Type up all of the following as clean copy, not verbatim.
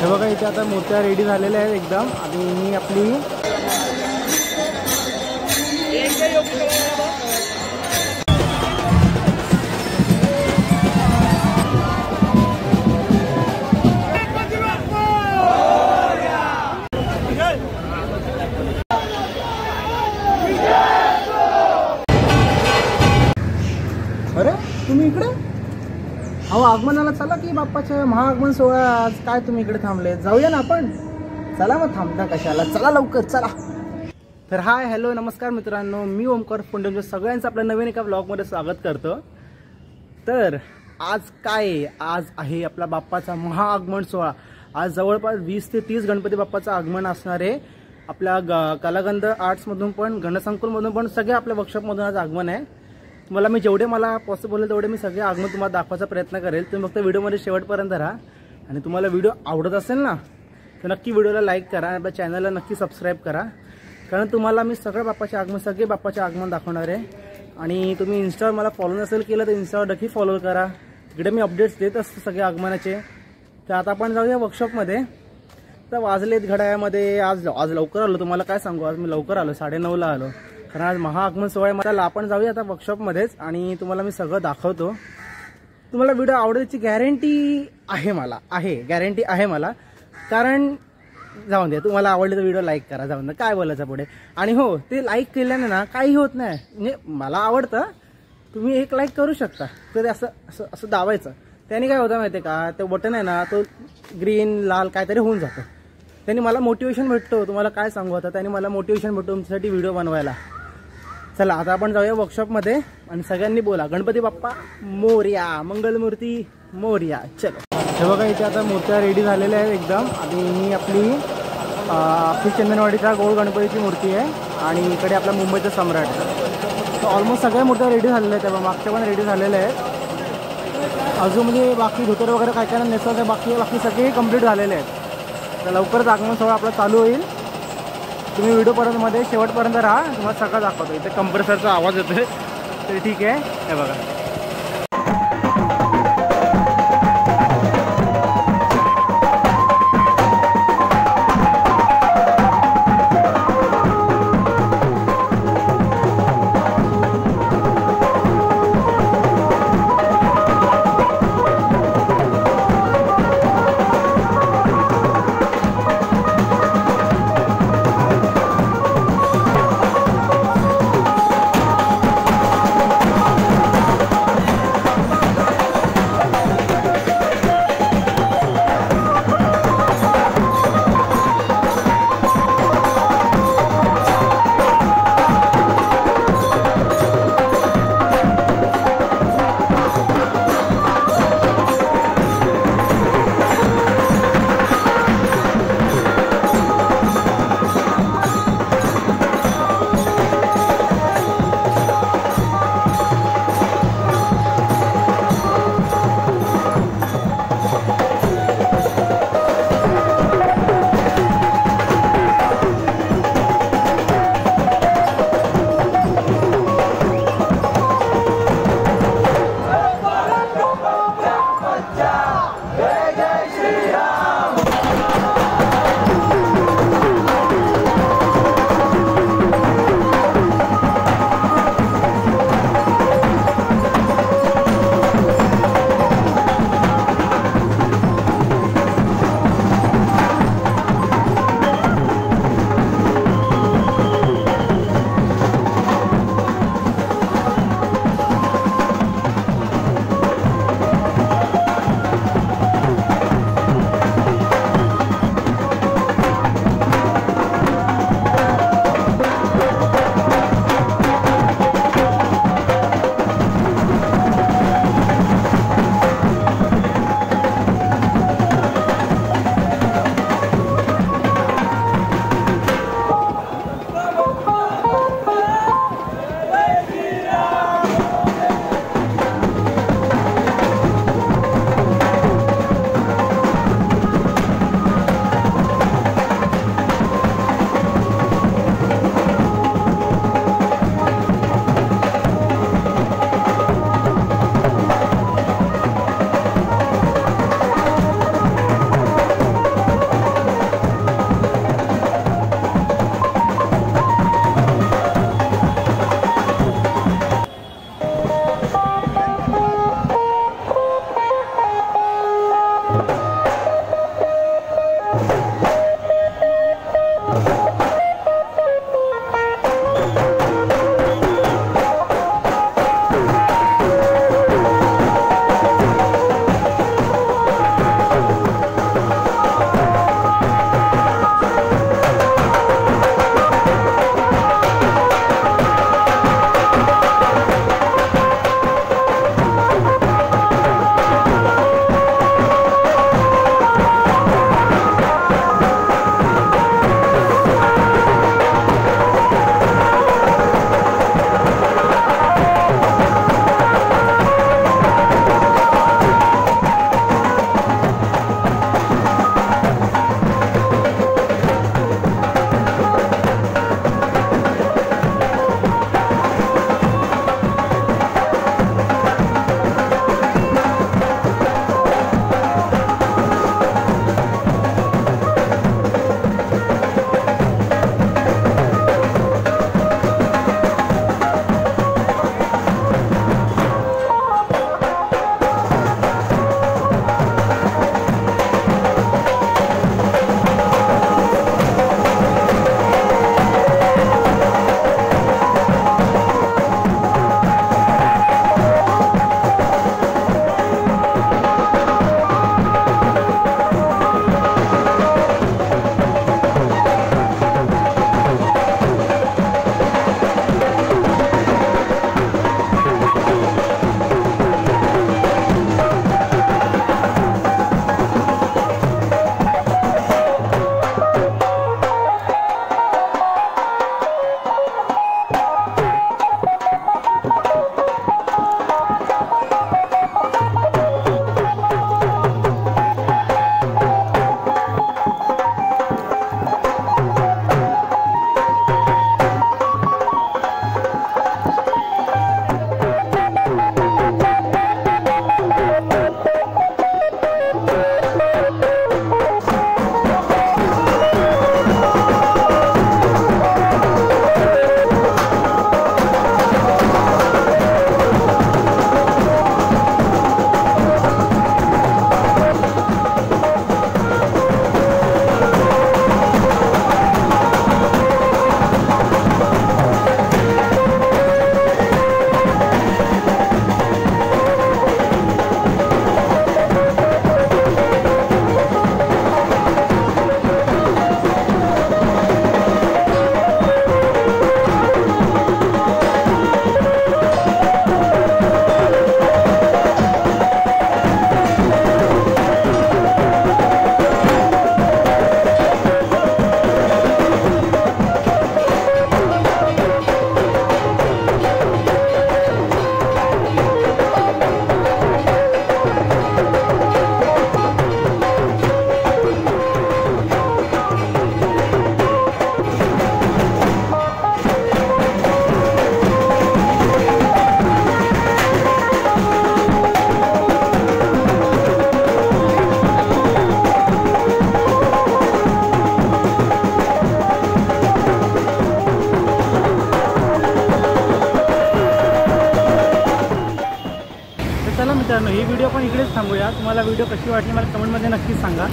हे बघा इथे आता मूर्त्या रेडी झालेल्या आहेत एकदम आणि ही आपली अरे तुम्ही इकडे अहो आगमनाला चला की बाप्पाच्या महाआगमन सोहळा आज काय तुम्ही इकडे थांबले जाऊया ना आपण चला मग थांबता कशाला चला लवकर चला। तर हाय हॅलो नमस्कार मित्रांनो मी ओमकार फोंडे सगळ्यांचं आपल्या नवीन एका ब्लॉगमध्ये स्वागत करतो। तर आज काय आज आहे आपला बाप्पाचा महाआगमन सोहळा। आज जवळपास 20 ते 30 गणपती बाप्पाचं आगमन असणार आहे। आपल्या कलागंध आर्ट्समधून पण गणसंकुलमधून पण सगळे आपल्या वर्कशॉपमधून आज आगमन आहे। मला मी जेवढे मला पॉसिबल होईल तेवढे मी सगळे आगमन तुम्हाला दाखवायचा प्रयत्न करेल। तुम्ही फक्त व्हिडिओमध्ये शेवटपर्यंत राहा आणि तुम्हाला व्हिडिओ आवडत असेल ना तर नक्की व्हिडिओला लाईक करा आणि आपल्या चॅनलला नक्की सबस्क्राईब करा, कारण तुम्हाला मी सगळे बाप्पाचे आगमन दाखवणार आहे। आणि तुम्ही इंस्टावर मला फॉलो नसेल केलं तर इंस्टावर नक्की फॉलो करा, तिकडे मी अपडेट्स देत असतो सगळे आगमनाचे। तर आता आपण जाऊया वर्कशॉपमध्ये। तर वाजलेत घड्याळामध्ये आज लवकर आलो, तुम्हाला काय सांगू आज मी लवकर आलो 9:30ला आलो, कारण आज महाआगमन सोहळा मला। आपण जाऊया आता वर्कशॉपमध्येच आणि तुम्हाला मी सगळं दाखवतो। तुम्हाला व्हिडिओ आवडण्याची गॅरंटी आहे मला, कारण जाऊन द्या तुम्हाला आवडलं तर व्हिडिओ लाईक करा, जाऊन द्या काय बोलायचं पुढे। आणि हो ते लाईक केल्याने ना काही होत नाही, म्हणजे मला आवडतं तुम्ही एक लाईक करू शकता तर असं असं असं दाबायचं, त्याने काय होतं माहिती आहे का ते बटन आहे ना तो ग्रीन लाल काहीतरी होऊन जातं, त्याने मला मोटिवेशन भेटतो। तुम्हाला काय सांगू आता त्याने मला मोटिवेशन भेटतो तुमच्यासाठी व्हिडिओ बनवायला। चला आता आपण जाऊया वर्कशॉपमध्ये आणि सगळ्यांनी बोला गणपती बाप्पा मोरया, मंगलमूर्ती मोरया। चलो हे बघा इथे आता मूर्त्या रेडी झालेल्या आहेत एकदम आणि ही आपली चंदनवाडीचा गोल गणपतीची मूर्ती आहे आणि इकडे आपला मुंबईचा सम्राट आहे। तर ऑलमोस्ट सगळ्या मूर्त्या रेडी झालेल्या आहेत, त्यामुळे मागच्या पण रेडी झालेल्या आहेत। अजून म्हणजे बाकी धोतर वगैरे काय काय नेसवायचं बाकी सगळे कंप्लीट झालेले आहेत। तर लवकरच आगमन सोहळा आपला चालू होईल। तुम्ही व्हिडिओ शेवटपर्यंत राहा, तुम्हाला सगळं दाखवतो। इथे कंप्रेसरचा आवाज येतोय तर ठीक आहे, हे बघा ही व्हिडिओ पण इकडेच थांबूया. तुम्हाला व्हिडिओ कशी वाटली मला कमेंटमध्ये नक्कीच सांगा.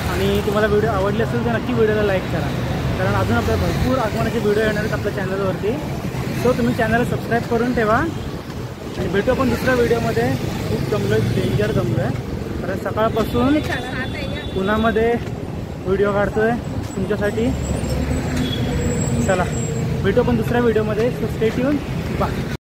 आणि तुम्हाला व्हिडिओ आवडली असेल तर नक्की व्हिडिओला लाईक करा, कारण अजून आपल्याला भरपूर आगमनाचे व्हिडिओ येणार आहेत आपल्या चॅनलवरती. सो तुम्ही चॅनलला सबस्क्राईब करून ठेवा. आणि भेटू आपण दुसऱ्या व्हिडिओमध्ये. खूप जमलं आहे, डेंजर जमलं आहे, कारण सकाळपासून उन्हामध्ये व्हिडिओ काढतो आहे तुमच्यासाठी. चला भेटू आपण दुसऱ्या व्हिडिओमध्ये. So stay tune. बाय.